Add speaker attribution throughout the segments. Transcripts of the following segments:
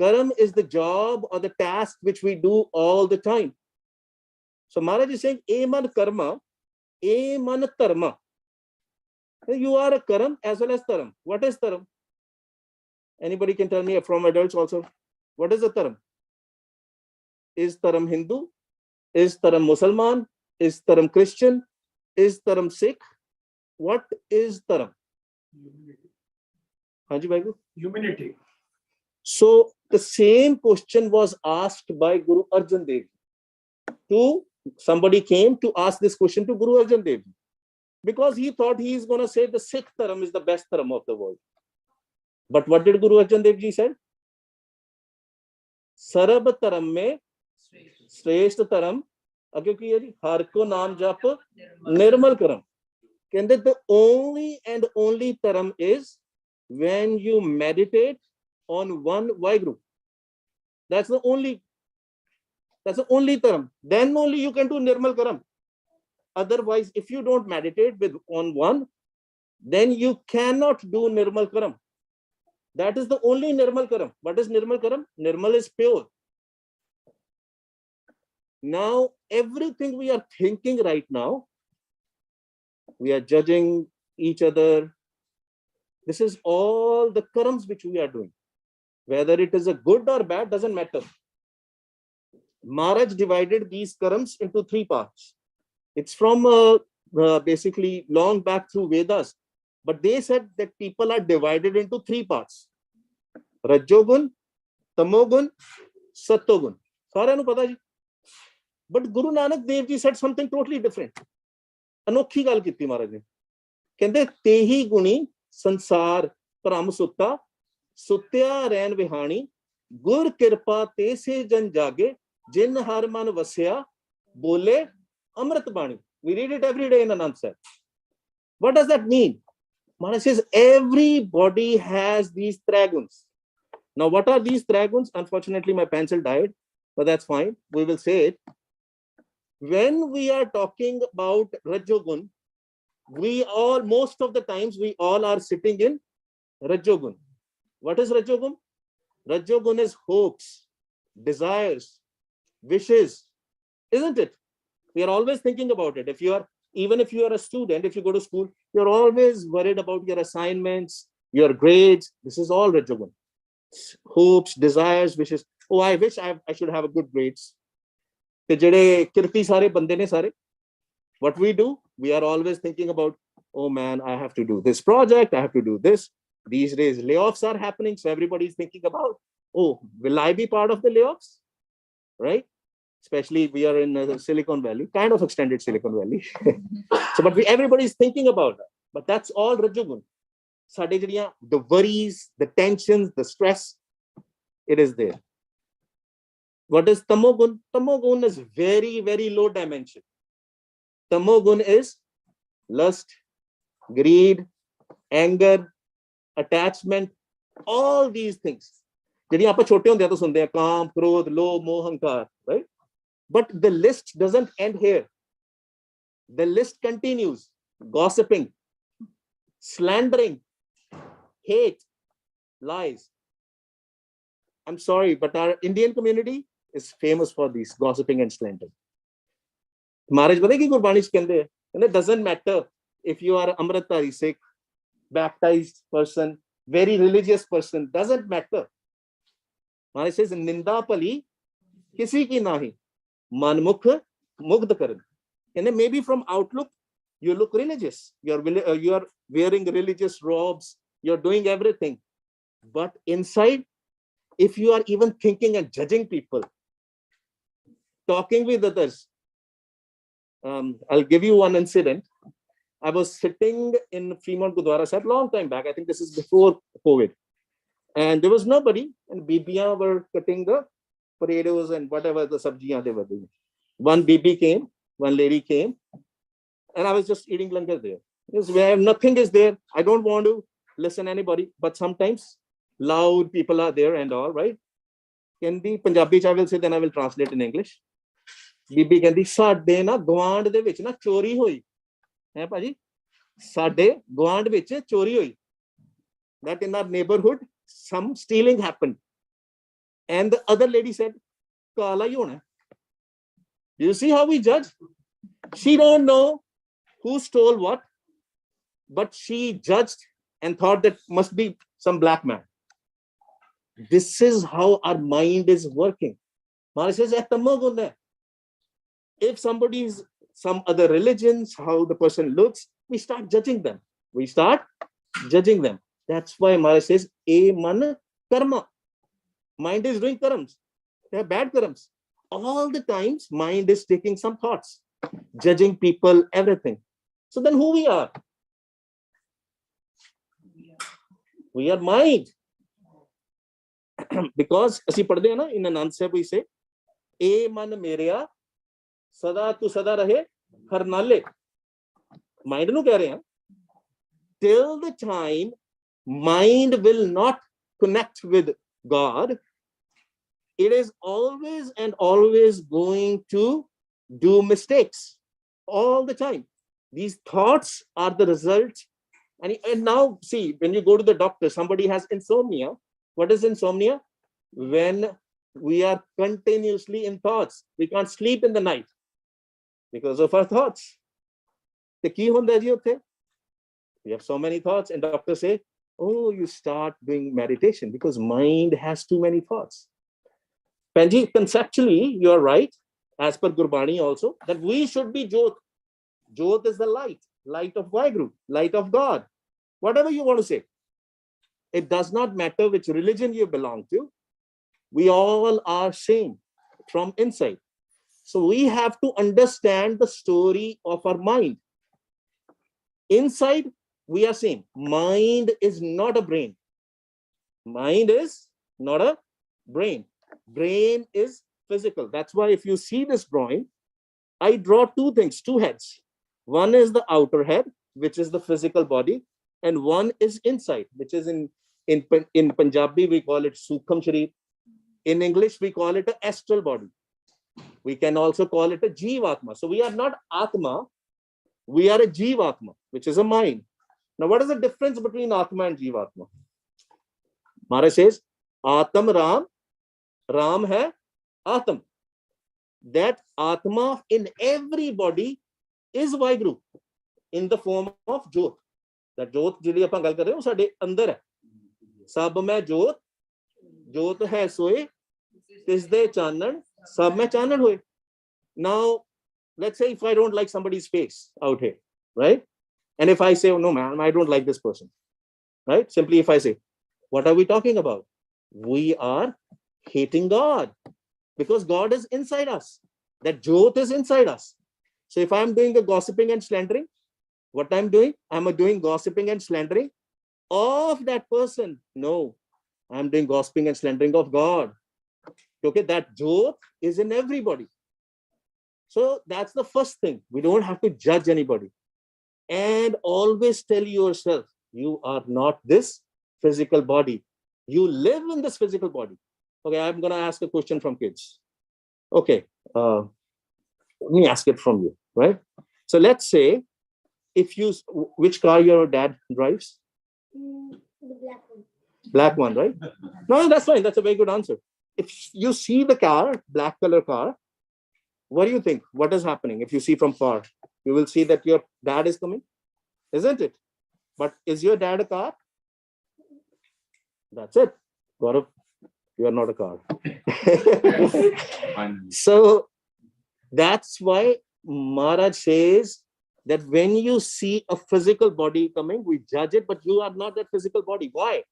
Speaker 1: Karam is the job or the task which we do all the time. So Maharaj is saying, Eman karma, Eman dharma. You are a karam as well as dharam. What is dharam? Anybody can tell me from adults also. What is a dharam? Is dharam Hindu? Is dharam Muslim? Is dharam Christian? Is dharam Sikh? What is dharam?
Speaker 2: Humanity.
Speaker 1: So the same question was asked by Guru Arjan Dev. Somebody came to ask this question to Guru Arjan Dev because he thought he is going to say the Sikh dharam is the best dharam of the world. But what did Guru Arjan Dev Ji said? Sarab dharam mein श्रेष्ठ धर्म अगे की है जी हर को नाम जप निर्मल करम कहते the only and only धर्म is when you meditate on one Vaheguru. That's the only term. Then only you can do nirmal karam. Otherwise, if you don't meditate on one, then you cannot do nirmal karam. That is the only nirmal karam. What is nirmal karam? Nirmal is pure. Now, everything we are thinking right now, we are judging each other. This is all the karams which we are doing. Whether it is a good or bad doesn't matter. Maharaj divided these karams into 3 parts. It's from basically long back through Vedas. But they said that people are divided into 3 parts. Rajogun, Tamogun, Satogun. Sare nu pata ji. But Guru Nanak Dev Ji said something totally different. Anokhi gal ਕੀਤੀ ਮਹਾਰਾਜ ਨੇ ਕਹਿੰਦੇ ਤੇਹੀ ਗੁਣੀ ਸੰਸਾਰ ਭ੍ਰਮ ਸੁੱਤਾ ਸੁੱਤਿਆ ਰਹਿਣ ਵਿਹਾਣੀ ਗੁਰ ਕਿਰਪਾ ਤੇ ਸੇ ਜਨ ਜਾਗੇ ਜਿਨ ਹਰ ਮਨ ਵਸਿਆ ਬੋਲੇ ਅੰਮ੍ਰਿਤ ਬਾਣੀ. We read it every day in Anand Sahib. What does that mean? Maharaj says everybody has these traguns. Now what are these traguns? Unfortunately my pencil died, but that's fine. We will say it. When we are talking about Rajogun, most of the times we all are sitting in Rajogun. What is Rajogun? Rajogun is hopes, desires, wishes, isn't it? We are always thinking about it. Even if you are a student, if you go to school, you're always worried about your assignments, your grades. This is all Rajogun. Hopes, desires, wishes. Oh, I wish I should have a good grades. What we do, we are always thinking about, oh man, I have to do this project, I have to do this. These days layoffs are happening, so everybody is thinking about, oh, will I be part of the layoffs? Right? Especially we are in Silicon Valley, kind of extended Silicon Valley. So, but everybody is thinking about that. But that's all Rajogun. The worries, the tensions, the stress, it is there. What is Tamogun? Tamogun is very, very low dimension. Tamogun is lust, greed, anger, attachment, all these things. Kaam, krodh, lobh, moh, ahankar, right? But the list doesn't end here. The list continues. Gossiping, slandering, hate, lies. I'm sorry, but our Indian community is famous for these gossiping and slandering. Maharaj ki Gurbani kehde, and it doesn't matter if you are Amritdhari Sikh, baptized person, very religious person, doesn't matter. Maharaj says, Ninda pali kisi ki nahi, manmukh mugdh karan. And maybe from outlook, you look religious. You are wearing religious robes. You're doing everything. But inside, if you are even thinking and judging people, talking with others, I'll give you one incident. I was sitting in Fremont Gurdwara Sahib long time back. I think this is before COVID. And there was nobody. And Bibiyan were cutting the potatoes and whatever the sabjiyan they were doing. One Bibi came, one lady came. And I was just eating langar there. Because where nothing is there, I don't want to listen to anybody. But sometimes loud people are there and all, right? Hindi, Punjabi, I will say, then I will translate in English. Bibi ਕਹਿੰਦੀ ਸਾਡੇ ਨਾ ਗਵਾਂਡ ਦੇ ਵਿੱਚ ਨਾ ਚੋਰੀ ਹੋਈ ਹੈ ਭਾਜੀ ਸਾਡੇ ਗਵਾਂਡ ਵਿੱਚ ਚੋਰੀ ਹੋਈ that in our neighborhood some stealing happened And the other lady said, Kala hi hona. You see how we judge? She don't know who stole what, but she judged and thought that must be some black man. This is how our mind is working. Maharaj says, if somebody is some other religions, how the person looks, we start judging them. We start judging them. That's why Maharaj says, E man karma. Mind is doing karams. They are bad karams. All the times, mind is taking some thoughts, judging people, everything. So then who we are? We are mind. Because ਅਸੀਂ ਪੜ੍ਹਦੇ ਹਾਂ ਨਾ in Anand Sahib we say, E man ਮੇਰਿਆ ਸਦਾ ਤੂੰ ਸਦਾ ਰਹੇ ਹਰ ਨਾਲੇ. Mind ਨੂੰ ਕਹਿ ਰਹੇ ਹਾਂ, till the time mind will not connect with God, it is always and always going to do mistakes all the time. These thoughts are the result. And now see, when you go to the doctor, somebody has insomnia. What is insomnia? When we are continuously in thoughts. We can't sleep in the night because of our thoughts. We have so many thoughts, and doctors say, oh, you start doing meditation because mind has too many thoughts. Panji, conceptually, you are right, as per Gurbani also, that we should be Jyot. Jyot is the light, light of Vaheguru, light of God. Whatever you want to say. It does not matter which religion you belong to. We all are same from inside. So we have to understand the story of our mind. Inside, we are same. Mind is not a brain. Mind is not a brain. Brain is physical. That's why if you see this drawing, I draw two things, two heads. One is the outer head, which is the physical body, and one is inside, which is in Punjabi, we call it Sukham Sharif. In English, we call it an astral body. We can also call it a Jivatma. So we are not Atma, we are a Jivatma, which is a mind. Now, what is the difference between Atma and Jivatma? Maharaj says, Atam Ram, Ram hai Atam. That Atma in everybody is Vaheguru in the form of Jyot. That Jyot, jili apan gal kar rahe ho, sade andar hai. Sab mein Jyot, Jyot hai soe, tisde chanan, sab mein chanan hoye. Now, let's say if I don't like somebody's face out here, right? And if I say, oh, no, man, I don't like this person, right? Simply if I say, what are we talking about? We are hating God because God is inside us. That Jyot is inside us. So if I'm doing the gossiping and slandering, what I'm doing? I'm doing gossiping and slandering of that person. No, I'm doing gossiping and slandering of God. Okay, that Jyot is in everybody. So that's the first thing. We don't have to judge anybody. And always tell yourself, you are not this physical body. You live in this physical body. Okay, I'm going to ask a question from kids. Okay, let me ask it from you, right? So let's say, if you, which car your dad drives?
Speaker 2: The black one.
Speaker 1: Black one, right? No, that's fine. That's a very good answer. If you see the car, black color car, what do you think? What is happening? If you see from far, you will see that your dad is coming, isn't it? But is your dad a car? That's it. Gaurav, you are not a car. So that's why Maharaj says that when you see a physical body coming, we judge it, but you are not that physical body. Why?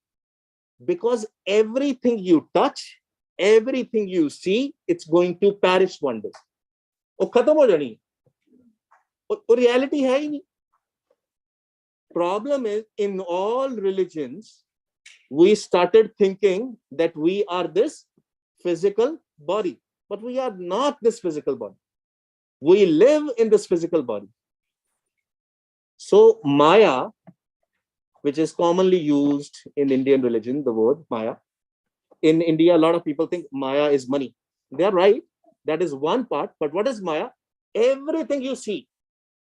Speaker 1: Because everything you touch, everything you see, it's going to perish one day. वो खत्म हो जानी वो reality है ही नहीं. Problem is, in all religions, we started thinking that we are this physical body, but we are not this physical body. We live in this physical body. So Maya, which is commonly used in Indian religion, the word Maya. In India, a lot of people think Maya is money. They're right. That is one part. But what is Maya? Everything you see,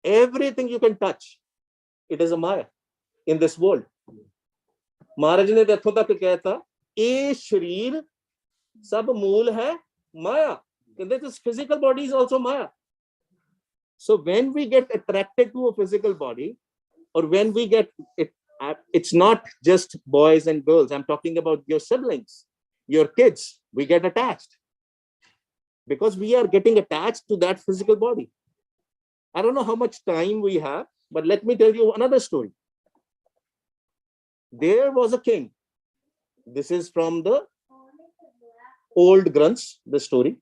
Speaker 1: everything you can touch, it is a Maya in this world. Maharaj ne इत्थों तक कहा था, ये शरीर Sab mool hai Maya. This physical body is also Maya. So when we get attracted to a physical body, or when we get it, it's not just boys and girls. I'm talking about your siblings, your kids. We get attached because we are getting attached to that physical body. I don't know how much time we have, but let me tell you another story. There was a king. This is from the old Granths, the story,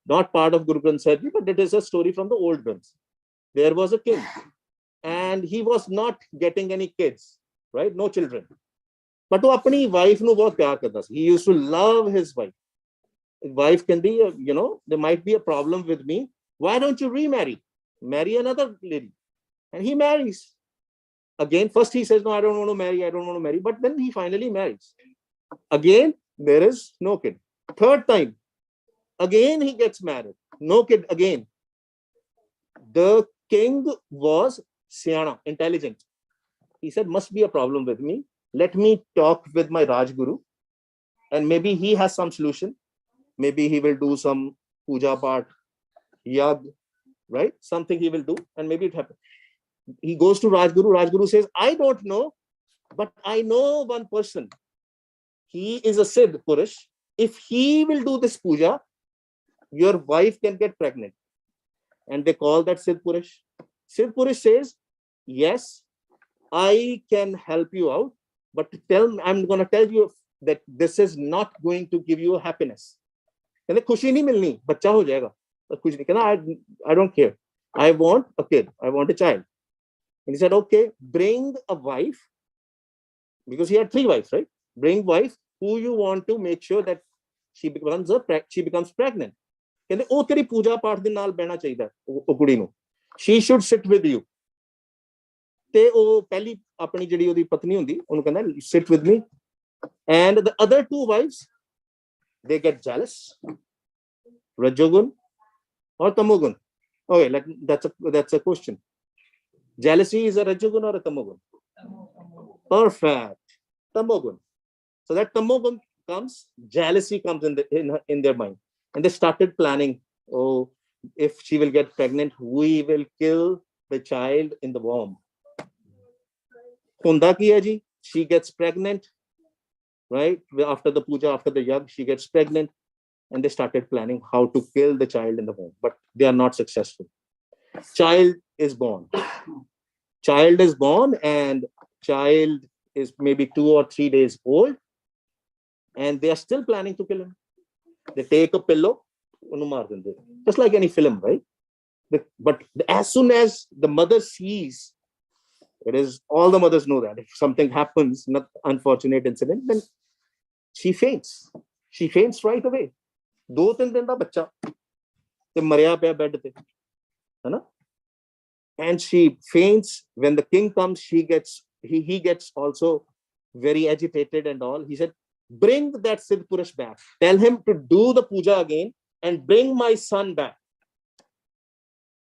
Speaker 1: not part of Guru Granth Sahib, but it is a story from the old Granths. There was a king, and he was not getting any kids, right? No children. But वो अपनी wife ਨੂੰ बहुत प्यार करता ਸੀ. He used to love his wife. Wife can be, there might be a problem with me. Why don't you remarry? Marry another lady. And he marries. Again, first he says, no, I don't want to marry. But then he finally marries. Again, there is no kid. Third time, again he gets married. No kid again. The king was Siana, intelligent. He said, must be a problem with me. Let me talk with my Rajguru. And maybe he has some solution. Maybe he will do some puja part, yag, right? Something he will do, and maybe it happens. He goes to Rajguru. Rajguru says, I don't know, but I know one person. He is a Siddh Purush. If he will do this puja, your wife can get pregnant. And they call that Siddh Purush. Siddh Purush says, yes, I can help you out, but I'm going to tell you that this is not going to give you happiness. कहते खुशी नहीं मिलनी, बच्चा हो जाएगा, पर कुछ नहीं कहना. I don't care. I want a kid. I want a child. And he said, okay, bring a wife, because he had 3 wives, right? Bring wife who you want to make sure that she becomes pregnant. कहते ਉਹ ਤੇਰੀ ਪੂਜਾ ਪਾਠ ਦੇ ਨਾਲ ਬਹਿਣਾ ਚਾਹੀਦਾ ਉਹ ਕੁੜੀ ਨੂੰ. She should sit with you. ਤੇ ਉਹ ਪਹਿਲੀ ਆਪਣੀ ਜਿਹੜੀ ਉਹਦੀ ਪਤਨੀ ਹੁੰਦੀ ਉਹਨੂੰ ਕਹਿੰਦਾ sit with me. And the other 2 wives, they get jealous. Rajogun or Tamogun? Okay, that's a question. Jealousy is a Rajogun or a Tamogun? Perfect. Tamogun. So that Tamogun comes, jealousy comes in their mind. And they started planning, oh, if she will get pregnant, we will kill the child in the womb. Hunda ki hai ji? She gets pregnant. Right? After the puja, after the yag, she gets pregnant, and they started planning how to kill the child in the womb, but they are not successful. Child is born. Child is born, and child is maybe 2 or 3 days old, and they are still planning to kill him. They take a pillow, just like any film, right? But as soon as the mother sees, it is all the mothers know that if something happens, not unfortunate incident, then she faints. She faints right away. 2-3 दिन ਦਾ ਬੱਚਾ ਤੇ ਮਰਿਆ ਪਿਆ bed ਤੇ, ਹੈਨਾ? And she faints. When the king comes, he gets also very agitated and all. He said, bring that Siddh Purush back. Tell him to do the puja again and bring my son back.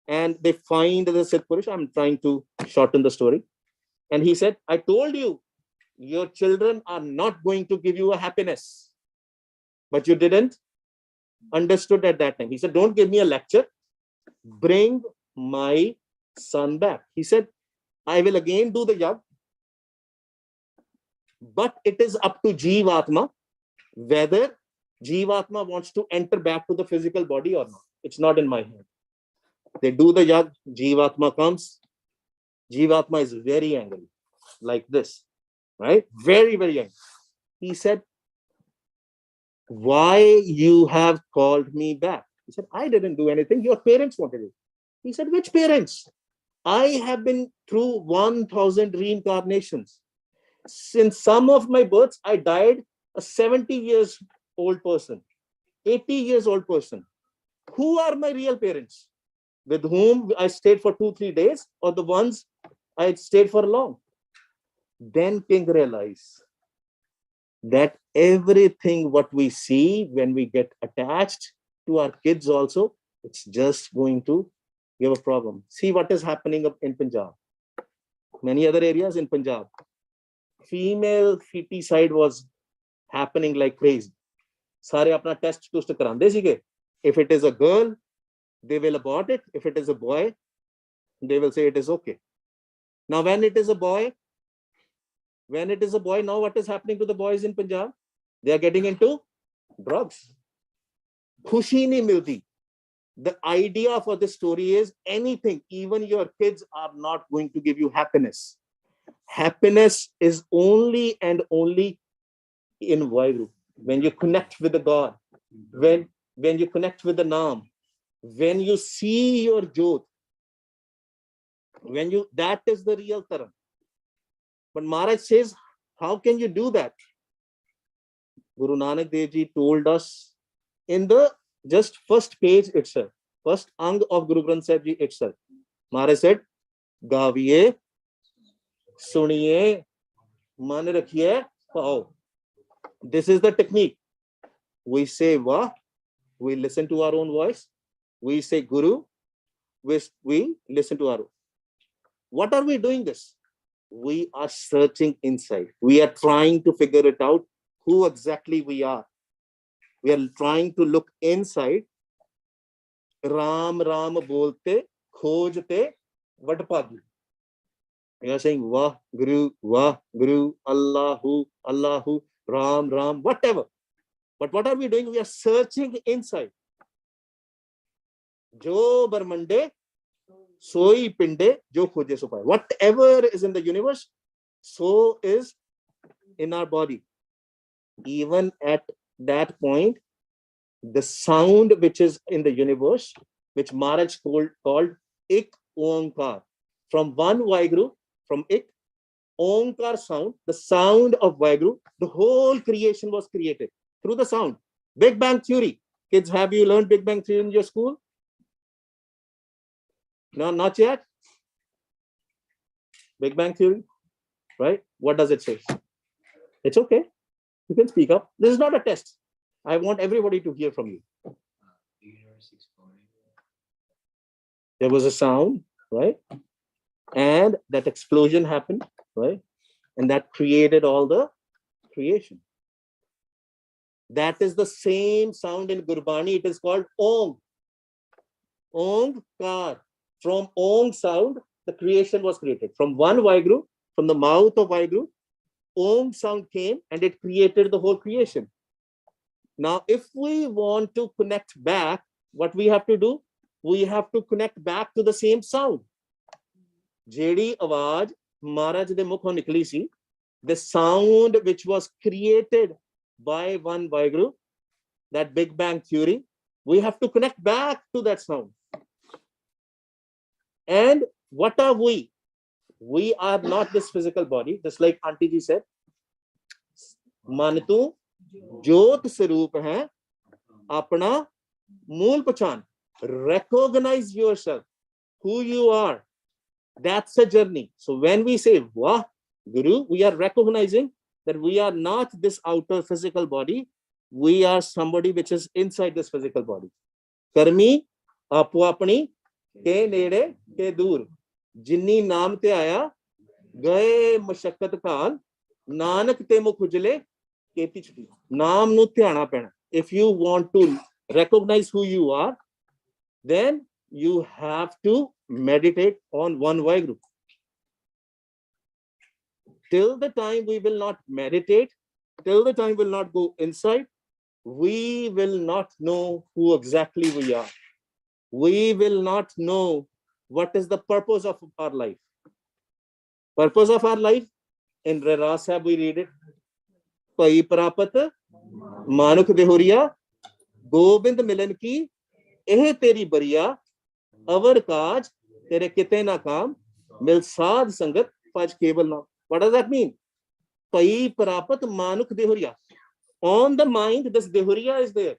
Speaker 1: And they find the Siddh Purush. I'm trying to shorten the story. And he said, I told you, your children are not going to give you a happiness. But you didn't understood at that time. He said, don't give me a lecture. Bring my son back. He said, I will again do the yag. But it is up to Jivatma whether Jivatma wants to enter back to the physical body or not. It's not in my hand. They do the yag. Jivatma comes. Jivatma is very angry, like this, right? Very, very angry. He said, why you have called me back? He said, I didn't do anything. Your parents wanted it. He said, which parents? I have been through 1,000 reincarnations. Since some of my births, I died a 70 years old person, 80 years old person. Who are my real parents? With whom I stayed for 2-3 days, or the ones I stayed for long? Then King realized that everything what we see when we get attached to our kids also, it's just going to give a problem. See what is happening up in Punjab. Many other areas in Punjab. Female feticide was happening like crazy. सारे अपना test टूस्ट करांदे सीगे. If it is a girl, they will abort it. If it is a boy, they will say it is okay. Now, when it is a boy, now what is happening to the boys in Punjab? They are getting into drugs. Khushi nahi milti. The idea for this story is anything, even your kids are not going to give you happiness. Happiness is only and only in Vaheguru. When you connect with the God, when you connect with the Naam, when you see your Jyot, that is the real Taran. But Maharaj says, how can you do that? Guru Nanak Dev Ji told us in the just first page itself, first ang of Guru Granth Sahib Ji itself. Maharaj said, Gaviye, Suniye, Man Rakhiye, Pao. This is the technique. We say Vah, we listen to our own voice. We say Guru, we listen to our own. What are we doing this? We are searching inside. We are trying to figure it out who exactly we are. We are trying to look inside. Ram Ram bolte, khojte, vadpagi. We are saying Vah Guru, Allahu, Allahu, Ram Ram, whatever. But what are we doing? We are searching inside. Jo Barmande, Soi Pinde, Jo Khoje So Paye. Whatever is in the universe, so is in our body. Even at that point, the sound which is in the universe, which Maharaj called Ik Onkar. From one Vaheguru, from Ik, Onkar sound, the sound of Vaheguru, the whole creation was created through the sound. Big Bang Theory. Kids, have you learned Big Bang Theory in your school? No, not yet. Big Bang Theory, right? What does it say? It's okay. You can speak up. This is not a test. I want everybody to hear from you. There was a sound, right? And that explosion happened, right? And that created all the creation. That is the same sound in Gurbani. It is called Om. Omkar. From Om sound, the creation was created. From one Vaheguru, from the mouth of Vaheguru, Om sound came and it created the whole creation. Now, if we want to connect back, what we have to do? We have to connect back to the same sound. Jedi Awaj, Maharaj de Mukho Nikli si, the sound which was created by one Vaheguru, that Big Bang Theory, we have to connect back to that sound. And what are we? We are not this physical body, just like Auntie Ji said. Mantu Jyot Sarup hai, apna mool pachan. Recognize yourself, who you are. That's a journey. So when we say Vah Guru, we are recognizing that we are not this outer physical body. We are somebody which is inside this physical body. Karmi apu apni ke nede ke dur. Jinni naam te aaya gaye mashakkat kaal nanak te mukh ujle keti chhuti. Naam nu dhyana pena. If you want to recognize who you are, then you have to meditate on one Vaheguru. Till the time we will not meditate, till the time we will not go inside, we will not know who exactly we are. We will not know what is the purpose of our life. Purpose of our life, in Rera Sahib we read it. Pai prapat manuk dehoriya gobind milan ki eh teri bariya avar kaj tere kite na kam mil saad sangat paj kebal na. What does that mean? Pai prapat manuk dehoriya. On the mind, this dehoriya is there.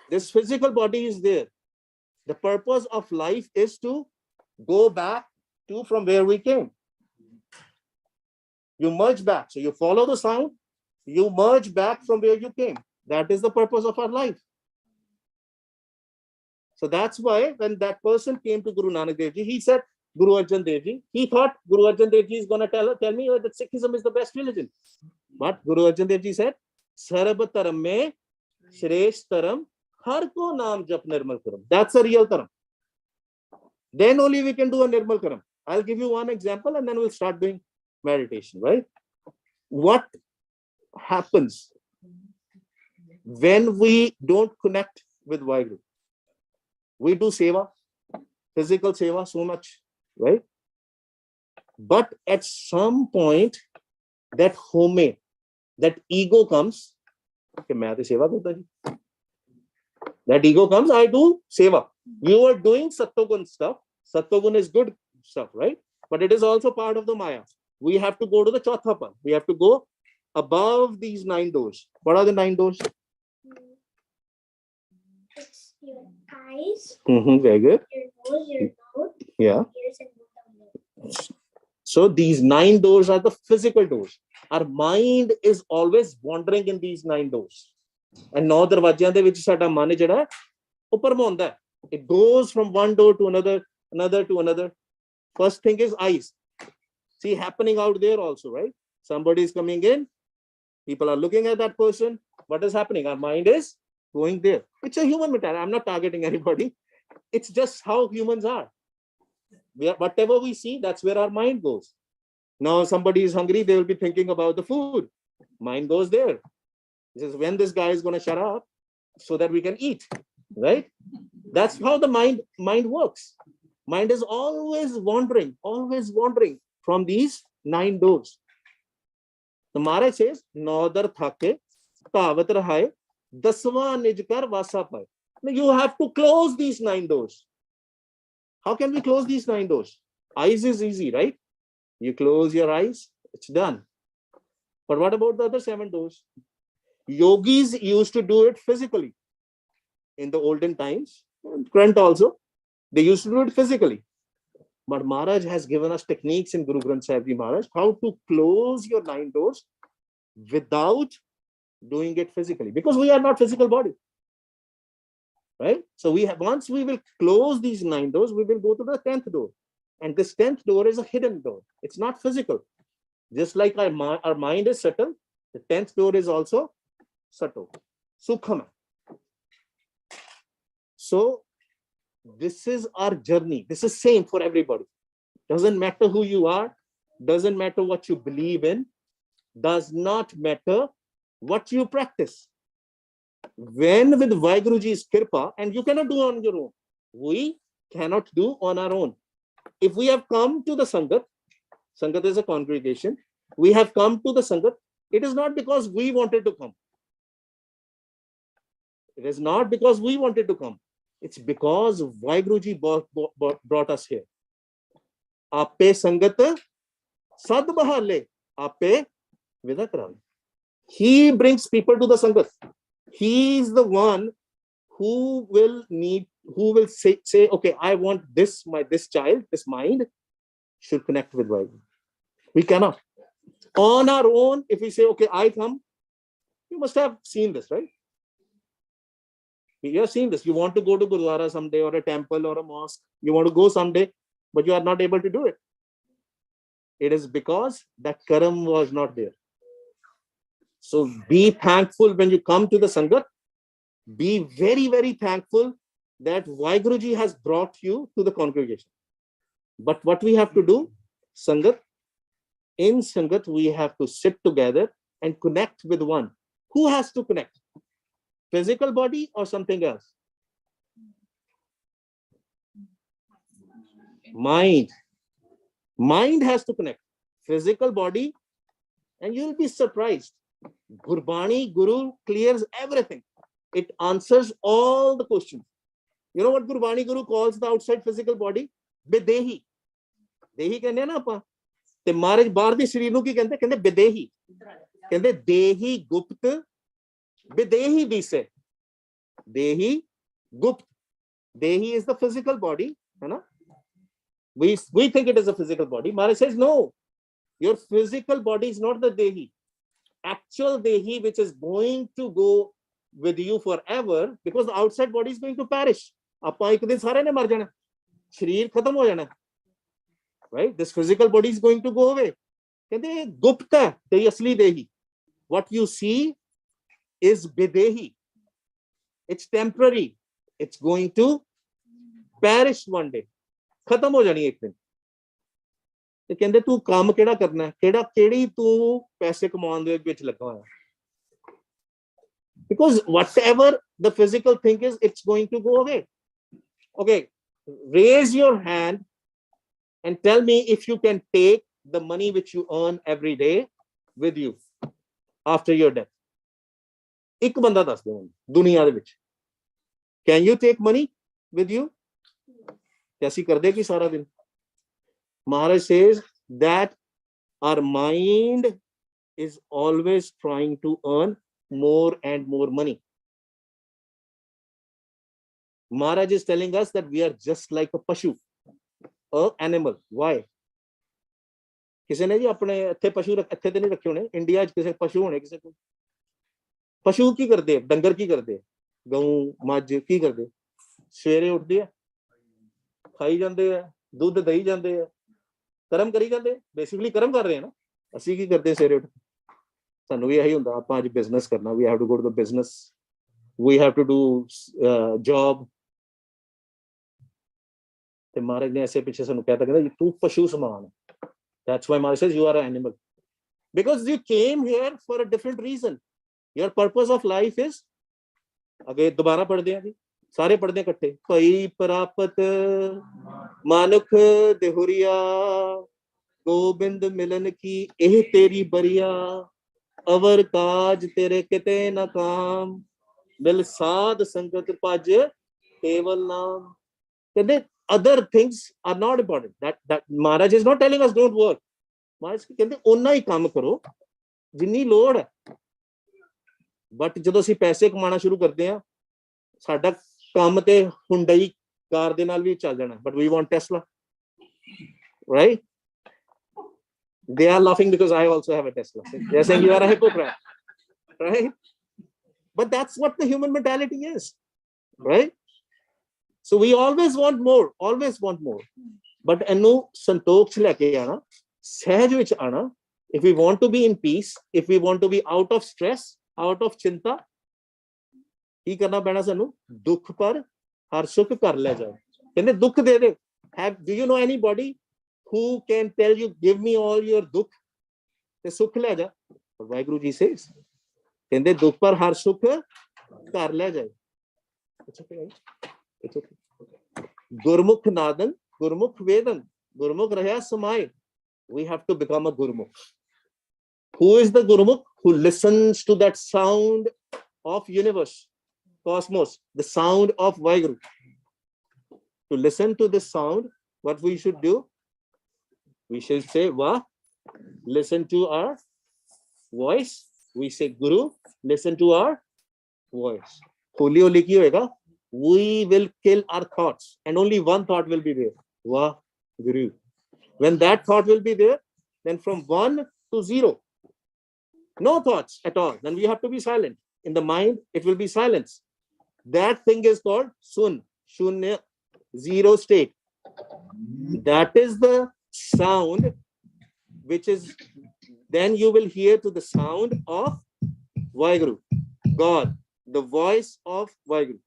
Speaker 1: This physical body is there. The purpose of life is to go back to from where we came. You merge back. So you follow the sound, you merge back from where you came. That is the purpose of our life. So that's why when that person came to Guru Nanak Dev Ji, he said, Guru Arjan Dev Ji, he thought Guru Arjan Dev Ji is going to tell me that Sikhism is the best religion. But Guru Arjan Dev Ji said, Sarab Taram mein Shresh Taram, Har ko naam jap nirmal karam. That's a real Taram. Then only we can do a nirmal karam. I'll give you one example and then we'll start doing meditation, right? What happens when we don't connect with Vaheguru? We do seva, physical seva so much, right? But at some point, that home, that ego comes. That ego comes, I do seva. You are doing Sattvagun stuff. Sattvagun is good stuff, right? But it is also part of the Maya. We have to go to the Chauthapan. We have to go above these 9 doors. What are the 9 doors?
Speaker 2: It's your eyes,
Speaker 1: Very good.
Speaker 2: your nose, your mouth,
Speaker 1: Yeah.
Speaker 2: ears, and both.
Speaker 1: So these 9 doors are the physical doors. Our mind is always wandering in these 9 doors. And 9 darwajiyan de vich sada man jehड़ा upar mein hunda hai. It goes from one door to another to another. First thing is eyes. See, happening out there also, right? Somebody is coming in. People are looking at that person. What is happening? Our mind is going there. It's a human matter. I'm not targeting anybody. It's just how humans are. Whatever we see, that's where our mind goes. Now, somebody is hungry, they will be thinking about the food. Mind goes there. This is when this guy is going to shut up so that we can eat, right? That's how the mind works. Mind is always wandering from these 9 doors. The Maharaj says, Naudar thake, kavat rahaye, daswa nijkar vasa paye. You have to close these 9 doors. How can we close these 9 doors? Eyes is easy, right? You close your eyes, it's done. But what about the other 7 doors? Yogis used to do it physically. In the olden times, current also, they used to do it physically. But Maharaj has given us techniques in Guru Granth Sahib Ji Maharaj, how to close your 9 doors without doing it physically. Because we are not physical body. Right? So once we will close these 9 doors, we will go to the 10th door. And this 10th door is a hidden door. It's not physical. Just like our mind is subtle, the 10th door is also subtle. Sukham. So this is our journey. This is same for everybody. Doesn't matter who you are, doesn't matter what you believe in, does not matter what you practice. When with Vaheguruji's Kirpa, and you cannot do on your own, we cannot do on our own. If we have come to the Sangat is a congregation, we have come to the Sangat, it is not because we wanted to come. It is not because we wanted to come. It's because Vaheguruji brought us here. Ape Sangat Sad Bahale, Ape Vida Karave. He brings people to the Sangat. He is the one who will say, okay, I want this child, this mind should connect with Vaheguru. We cannot. On our own, if we say, okay, I come, you must have seen this, right? You have seen this. You want to go to Gurdwara someday or a temple or a mosque. You want to go someday, but you are not able to do it. It is because that karam was not there. So be thankful when you come to the Sangat. Be very, very thankful that Vaheguruji has brought you to the congregation. But what we have to do, Sangat, in Sangat, we have to sit together and connect with one. Who has to connect? Physical body or something else? Mind. Mind has to connect. Physical body, and you will be surprised. Gurbani, Guru clears everything. It answers all the questions. You know what Gurbani Guru calls the outside physical body? Bidehi. Dehi कहने ना आपा. ते महाराज बाहर दे शरीर नूं की कहंदे? कहंदे बिदेही. कहंदे देही गुप्त बिदेही दिसे. Dehi gupt. Dehi is the physical body. है ना? We think it is a physical body. Maharaj says no. Your physical body is not the Dehi. Actual Dehi, which is going to go with you forever, because the outside body is going to perish. Aapa ek din sare ne mar jana. Sharir khatam ho jana. Right? This physical body is going to go away. Kehte gupta, the asli Dehi. What you see is Bidehi. it's temporary, it's going to perish one day, खत्म हो जानी एक दिन। ਤੇ ਕਹਿੰਦੇ ਤੂੰ ਕੰਮ ਕਿਹੜਾ ਕਰਨਾ ਹੈ, ਕਿਹੜੀ ਤੂੰ ਪੈਸੇ ਕਮਾਉਣ ਦੇ ਵਿੱਚ ਲੱਗਾ ਹੋਇਆ। Because whatever the physical thing is, it's going to go away. Okay, raise your hand and tell me if you can take the money which you earn every day with you after your death. ਇੱਕ ਬੰਦਾ ਦੱਸ ਦਿਓ ਦੁਨੀਆ ਦੇ ਵਿੱਚ, can you take money with you? ਤੇ ਅਸੀਂ ਕਰਦੇ ਕੀ ਸਾਰਾ ਦਿਨ? Maharaj says that our mind is always trying to earn more and more money. Maharaj is telling us that we are just like a pashu, a animal. Why? ਕਿਸੇ ਨੇ ਜੀ ਆਪਣੇ ਇੱਥੇ ਪਸ਼ੂ ਇੱਥੇ ਤੇ ਨਹੀਂ ਰੱਖੇ ਹੋਣੇ, ਇੰਡੀਆ 'ਚ ਕਿਸੇ ਪਸ਼ੂ ਹੋਣੇ ਕਿਸੇ ਕੋਲ। ਪਸ਼ੂ ਕੀ ਕਰਦੇ, ਡੰਗਰ ਕੀ ਕਰਦੇ, ਗਊ ਮੱਝ ਕੀ ਕਰਦੇ, ਸਵੇਰੇ ਉੱਠਦੇ ਆ, ਖਾਈ ਜਾਂਦੇ ਆ, ਦੁੱਧ ਦਈ ਜਾਂਦੇ ਆ, ਕਰਮ ਕਰੀ ਜਾਂਦੇ, ਬੇਸਿਕਲੀ ਕਰਮ ਕਰ ਰਹੇ ਆ ਨਾ। ਅਸੀਂ ਕੀ ਕਰਦੇ ਸਵੇਰੇ ਉੱਠ, ਸਾਨੂੰ ਵੀ ਇਹੀ ਹੁੰਦਾ ਆਪਾਂ ਅੱਜ ਬਿਜ਼ਨਸ ਕਰਨਾ, we have to go to the business, we have to do job. ਤੇ ਮਹਾਰਾਜ ਨੇ ਐਸੇ ਪਿੱਛੇ ਸਾਨੂੰ ਕਹਿਤਾ, ਕਹਿੰਦਾ ਤੂੰ ਪਸ਼ੂ ਸਮਾਨ। That's why Maharaj says you are an animal, because you came here for a different reason. Your purpose of life is, अगे दोबारा पढ़ते हैं जी, सारे पढ़ते हैं इकट्ठे। भई प्रापत मानुख देहुरिया, गोबिंद मिलन की एह तेरी बरिया, अवर काज तेरे किते न काम, मिल साध संगत भज केवल नाम। कहते other things are not important. That Maharaj is not telling us don't work. Maharaj कहते उन्ना ही काम करो जिन्नी लोड़ है। बट ਜਦੋਂ ਅਸੀਂ ਪੈਸੇ ਕਮਾਉਣਾ ਸ਼ੁਰੂ ਕਰਦੇ ਆ, ਸਾਡਾ ਕੰਮ ਤੇ ਹੁੰਡਈ ਕਾਰ ਦੇ ਨਾਲ ਵੀ ਚੱਲ ਜਾਣਾ, but we want Tesla, right? They are laughing because I also have a Tesla. They are saying you are a hypocrite, right? But that's what the human mentality is, right? So we always want more, always want more. But ਇਹਨੂੰ ਸੰਤੋਖ 'ਚ ਲੈ ਕੇ ਆਣਾ, ਸਹਿਜ ਵਿੱਚ ਆਣਾ। If we want to be in peace, if we want to be out of stress, out of ਚਿੰਤਾ, ਕੀ ਕਰਨਾ ਪੈਣਾ ਸਾਨੂੰ? ਦੁੱਖ ਪਰ ਹਰ ਸੁਖ ਕਰ ਲੈ ਜਾਓ। ਕਹਿੰਦੇ ਦੁੱਖ ਦੇ ਦੇ। Do you know anybody who can tell you, give me all your ਦੁੱਖ ਤੇ ਸੁਖ ਲੈ ਜਾ? ਵਾਹਿਗੁਰੂ ਜੀ says, ਕਹਿੰਦੇ ਦੁੱਖ ਪਰ ਹਰ ਸੁਖ ਕਰ ਲੈ ਜਾਏ। Gurmukh Nadan, Gurmukh Vedan, Gurmukh Raya Samay. We have to become a Gurmukh. Who is the Gurmukh? Who listens to that sound of universe, cosmos, the sound of Vaheguru. To listen to this sound, what we should do? We should say Vah, listen to our voice. We say Guru, listen to our voice. Holi holi ki hoega? We will kill our thoughts, and only one thought will be there. Vah Guru. When that thought will be there, then from 1 to 0, no thoughts at all, then we have to be silent. In the mind, it will be silence. That thing is called Sun, Shunya, zero state. That is the sound which is, then you will hear to the sound of Vaheguru, God, the voice of Vaheguru.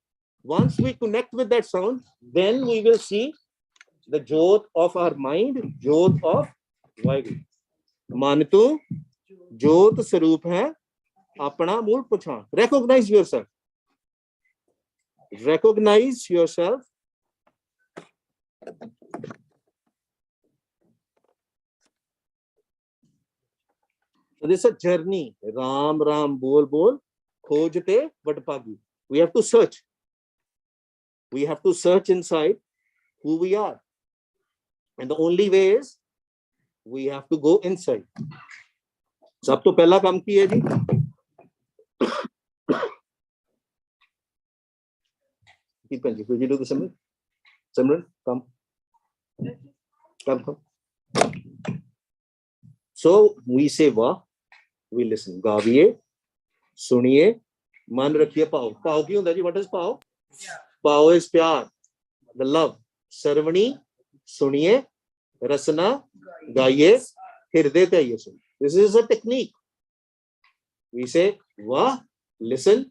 Speaker 1: Once we connect with that sound, then we will see the jyot of our mind, jyot of Vaheguru. Manitu jyot saroop hai apna mool pachan. Recognize yourself. Recognize yourself. So this is a journey. Ram Ram bol bol khojte vadpagi. We have to search. We have to search inside who we are. And the only way is we have to go inside. सब तो पहला काम की है जी, could you do the Simran? Simran, come. So we say Vah, we listen. Gaviye, suniye, man rakhiye pao. Pao ki hunda ji? What is pao? Pao is pyar, the love. Sarvani, suniye, rasana, gaiye, hirde. This is a technique. We say Vah, listen,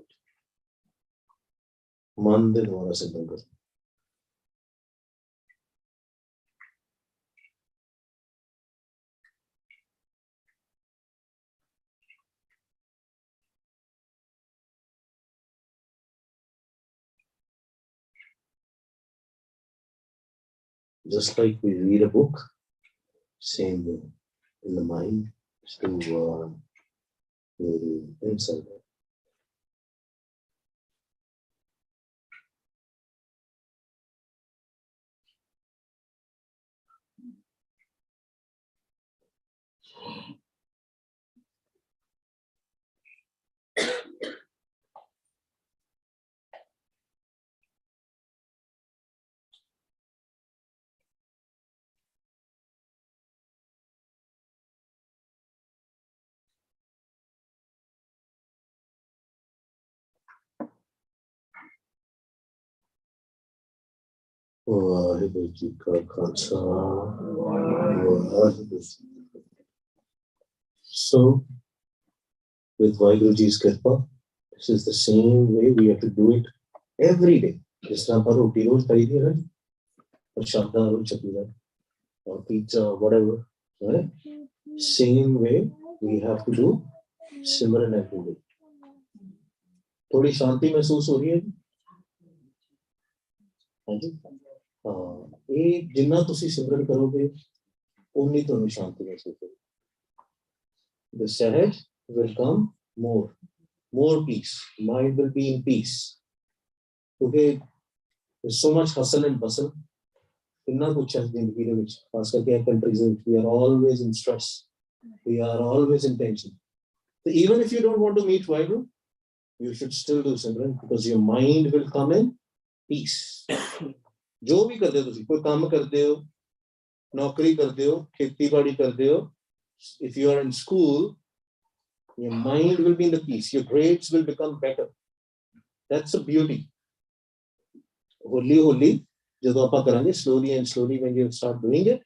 Speaker 3: मन दे द्वारा सिमरन करो। Just like we read a book, same way in the mind to inside. Waheguru ji का Khalsa Waheguru ji. So, with Vaheguru Ji's Kripa, this is the same way we have to do it every day. जिस तरह पर रोटी रोज खाई दी है, प्रसादा रोज चपीदा, or pizza, whatever, right? Same way we have to do Simran every day. थोड़ी शांति महसूस हो रही है? हाँ जी। ये जिन्ना तुसी सिमरन करोगे, उन्नी तुहानू शांति महसूस होगी. The Sahaj will come more peace. Mind will be in peace. Okay, there's so much hustle and bustle. इतना कुछ है जिंदगी में, खास करके countries में, we are always in stress. We are always in tension. So even if you don't want to meet Vaheguru, you should still do Simran because your mind will come in peace. जो भी करते हो तुसी, कोई काम करते हो, नौकरी करते हो, खेती बाड़ी करते हो, if you are in school, your mind will be in the peace. Your grades will become better. That's the beauty. Holi, ਜਦੋਂ ਆਪਾਂ ਕਰਾਂਗੇ, slowly and slowly when you start doing it,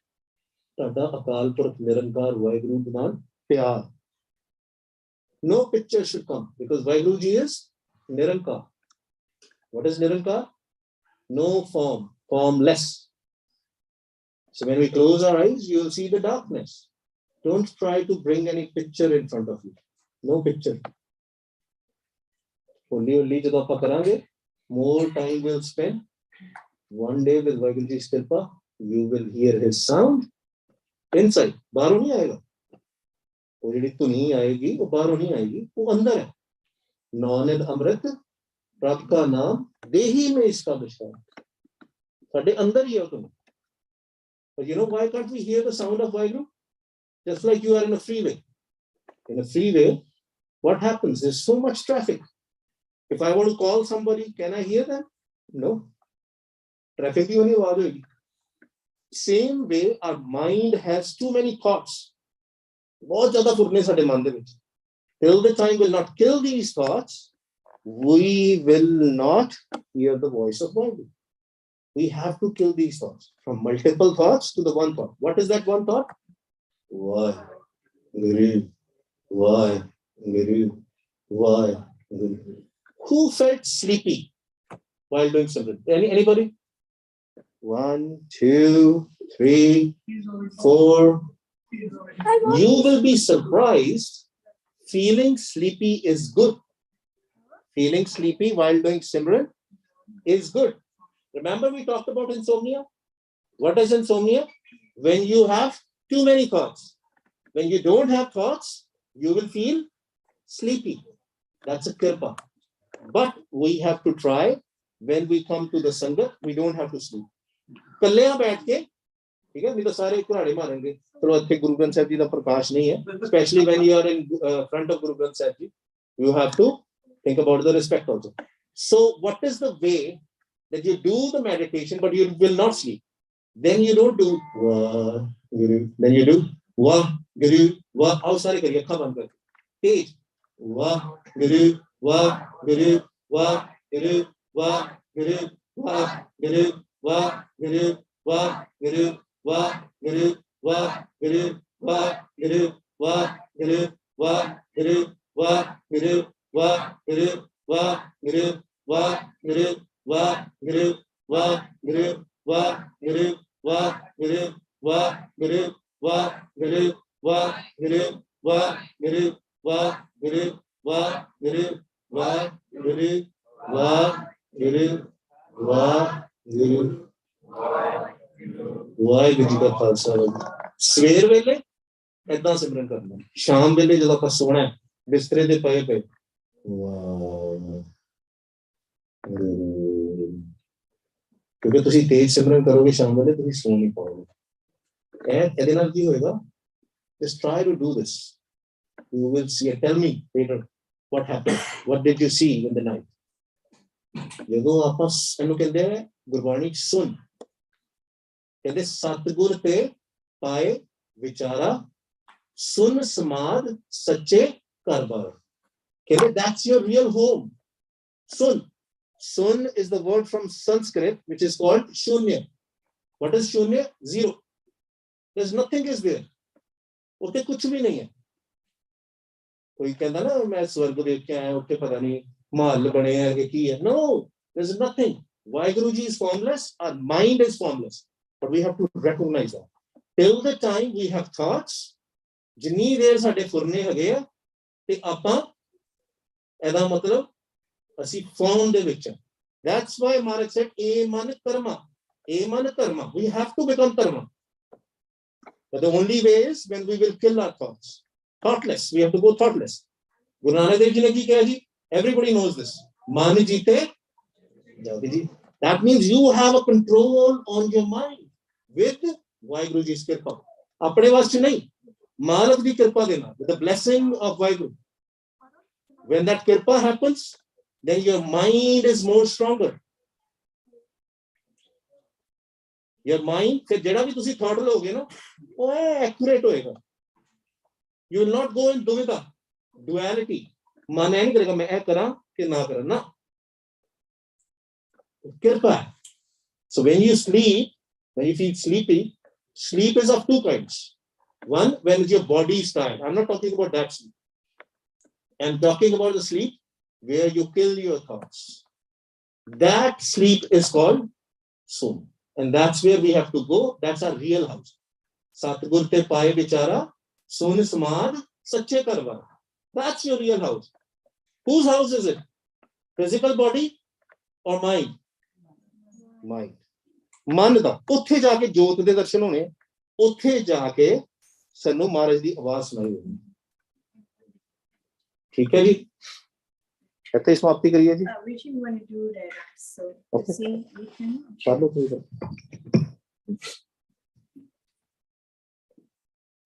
Speaker 3: ਤੁਹਾਡਾ ਅਕਾਲ ਪੁਰਖ ਨਿਰੰਕਾਰ ਵਾਹਿਗੁਰੂ ਦੇ ਨਾਲ ਪਿਆਰ. No picture should come because Vaheguru Ji is Nirankar. What is Nirankar? No form, formless. So when we close our eyes, you'll see the darkness. Don't try to bring any picture in front of you. No picture. Only ਜਦੋਂ ਆਪਾਂ ਕਰਾਂਗੇ, more time we'll spend. One day with Vaheguru Ji's Kripa, you will hear his sound inside. बाहरों नहीं आएगा. वो ਜਿਹੜੀ ਧੁਨੀ ਆਏਗੀ, ਉਹ ਬਾਹਰੋਂ ਨਹੀਂ ਆਏਗੀ, ਉਹ ਅੰਦਰ ਹੈ. ਨੌਨਿਦ ਅੰਮ੍ਰਿਤ ਪ੍ਰਭ ਕਾ ਨਾਮ ਦੇਹੀ ਮੇਂ ਇਸਕਾ ਵਿਸ਼ਰਾਮ. ਸਾਡੇ ਅੰਦਰ ਹੀ ਹੈ ਉਹ ਧੁਨੀ. But you know why can't we hear the sound of Vaheguru? Just like you are in a freeway. In a freeway, what happens? There's so much traffic. If I want to call somebody, can I hear them? No. Traffic ही होनी आवाज होगी. Same way, our mind has too many thoughts. बहुत ज़्यादा फुरने साडे मन दे विच. Till the time will not kill these thoughts, we will not hear the voice of Vaheguru. We have to kill these thoughts. From multiple thoughts to the one thought. What is that one thought? Why? Why? Why? Who felt sleepy while doing something? Anybody? 1, 2, 3, 4. You will be surprised. Feeling sleepy is good. Feeling sleepy while doing Simran is good. Remember we talked about insomnia? What is insomnia? When you have too many thoughts. When you don't have thoughts, you will feel sleepy. That's a kripa. But we have to try. When we come to the Sangat, we don't have to sleep. कल्ले बैठ के, ठीक है, नहीं तो सारे कुराड़े मारेंगे. तो अच्छे गुरु ग्रंथ साहिब जी का प्रकाश नहीं है. Especially when you are in front of Guru Granth Sahib Ji, you have to think about the respect also. So what is the way that you do the meditation, but you will not sleep? Then you don't do Wah Guru. Then you do Wah Guru Wah. आओ सारे करिए, अखा बंद करके. तेज Wah Guru Wah Guru Wah Guru Wah Guru Wah Guru Wah Guru Wah Guru Wah Guru Wah Guru Wah Guru Wah Guru Wah Guru Wah Guru Wah Guru Wah Guru Wah Guru Wahguru, Wahguru, Wahguru, Wahguru, Wahguru, Wahguru, Wahguru, Wahguru, Wahguru, Wahguru, Wahguru, Wahguru, Wahguru। Waheguru ji ਕਾ ਖਾਲਸਾ ਸਵੇਰ ਵੇਲੇ ਏਦਾਂ ਸਿਮਰਨ ਕਰਨਾ, ਸ਼ਾਮ ਵੇਲੇ ਜਦੋਂ ਆਪਾਂ ਸੋਣਾ ਬਿਸਤਰੇ ਤੇ ਪਏ ਪਏ ਕਿਉਂਕਿ ਤੁਸੀਂ ਤੇਜ਼ ਸਿਮਰਨ ਕਰੋਗੇ ਸ਼ਾਮ ਵੇਲੇ ਤੁਸੀਂ ਸੋ ਨਹੀਂ ਪਾਓਗੇ। ਇਹਦੇ ਨਾਲ ਕੀ ਹੋਏਗਾ? just try to do this, you will see, tell me later what happened, what did you see in the night। ਜਦੋਂ ਆਪਾਂ ਇਹਨੂੰ ਕਹਿੰਦੇ ਆ ਗੁਰਬਾਣੀ ਸੁਣ, ਕਹਿੰਦੇ ਸਤਿਗੁਰ ਤੇ ਪਾਏ ਵਿਚਾਰਾ ਸੁਨ ਸਮਾਦ ਸੱਚੇ ਘਰ ਬਾਰ। ਕਹਿੰਦੇ that's your real home। sun is the word from Sanskrit which is called shunya। what is shunya? Zero, there's nothing is there, ਉੱਥੇ ਕੁਝ ਵੀ ਨਹੀਂ ਹੈ। ਕੋਈ ਕਹਿੰਦਾ ਨਾ ਮੈਂ ਸਵਰਗ ਦੇਖ ਕੇ ਆਇਆ, ਉੱਥੇ ਪਤਾ ਨਹੀਂ ਮਹੱਲ ਬਣੇ ਆ ਕਿ ਕੀ ਹੈ। no, there's nothing। Waheguru ji is formless, our mind is formless, but we have to recognize that till the time we have thoughts, ਜਿੰਨੀ ਦੇਰ ਸਾਡੇ ਫੁਰਨੇ ਹੈਗੇ ਆ ਤੇ ਆਪਾਂ ਇਹਦਾ ਮਤਲਬ ਅਸੀਂ ਫਾਰਮ ਦੇ ਵਿੱਚ। that's why Maharaj said ਏ ਮਨ ਕਰਮਾ, ਏ ਮਨ ਕਰਮਾ, we have to become karma, but the only way is when we will kill our thoughts, thoughtless, we have to go thoughtless। Guru Nanak Dev Ji ne ki kiya ji? Everybody knows this, man jeete jagi ji। that means you have a control on your mind with Vaheguru ji's kirpa, apne vaste nahi, Malik di kirpa de ਨਾਲ, with the blessing of Vaheguru। when that kirpa happens, then your mind is more stronger। your mind ਫਿਰ ਜਿਹੜਾ ਵੀ ਤੁਸੀਂ thought ਲਓਗੇ ਨਾ ਉਹ accurate ਹੋਏਗਾ। you will not go in duvida, duality। ਮਨ ਇਹ ਨਹੀਂ ਕਰੇਗਾ ਮੈਂ ਇਹ ਕਰਾਂ ਕਿ ਨਾ ਕਰਾਂ, ਨਾ ਕਿਰਪਾ। so when you sleep, when you feel sleepy, sleep is of two kinds। one, when your body is tired, I'm not talking about that sleep, I'm talking about the sleep where you kill your thoughts, that sleep is called sun, and that's where we have to go, that's our real house। Satgur te paaye bichara sun samad sache karwa, that's your real house। whose house is it? Physical body or mind? mind। ਮਨ ਦਾ ਉੱਥੇ ਜਾ ਕੇ ਜੋਤ ਦੇ ਦਰਸ਼ਨ ਹੋਣੇ, ਉੱਥੇ ਜਾ ਕੇ ਸਾਨੂੰ ਮਹਾਰਾਜ ਦੀ ਆਵਾਜ਼ ਸੁਣਾਈ ਦੇਣੀ। ਠੀਕ ਹੈ ਜੀ, ਇੱਥੇ ਹੀ ਸਮਾਪਤੀ ਕਰੀਏ ਜੀ।
Speaker 4: We should want to do that. So,
Speaker 3: Okay.
Speaker 4: see, we can.
Speaker 3: ਚਲੋ ਠੀਕ ਹੈ।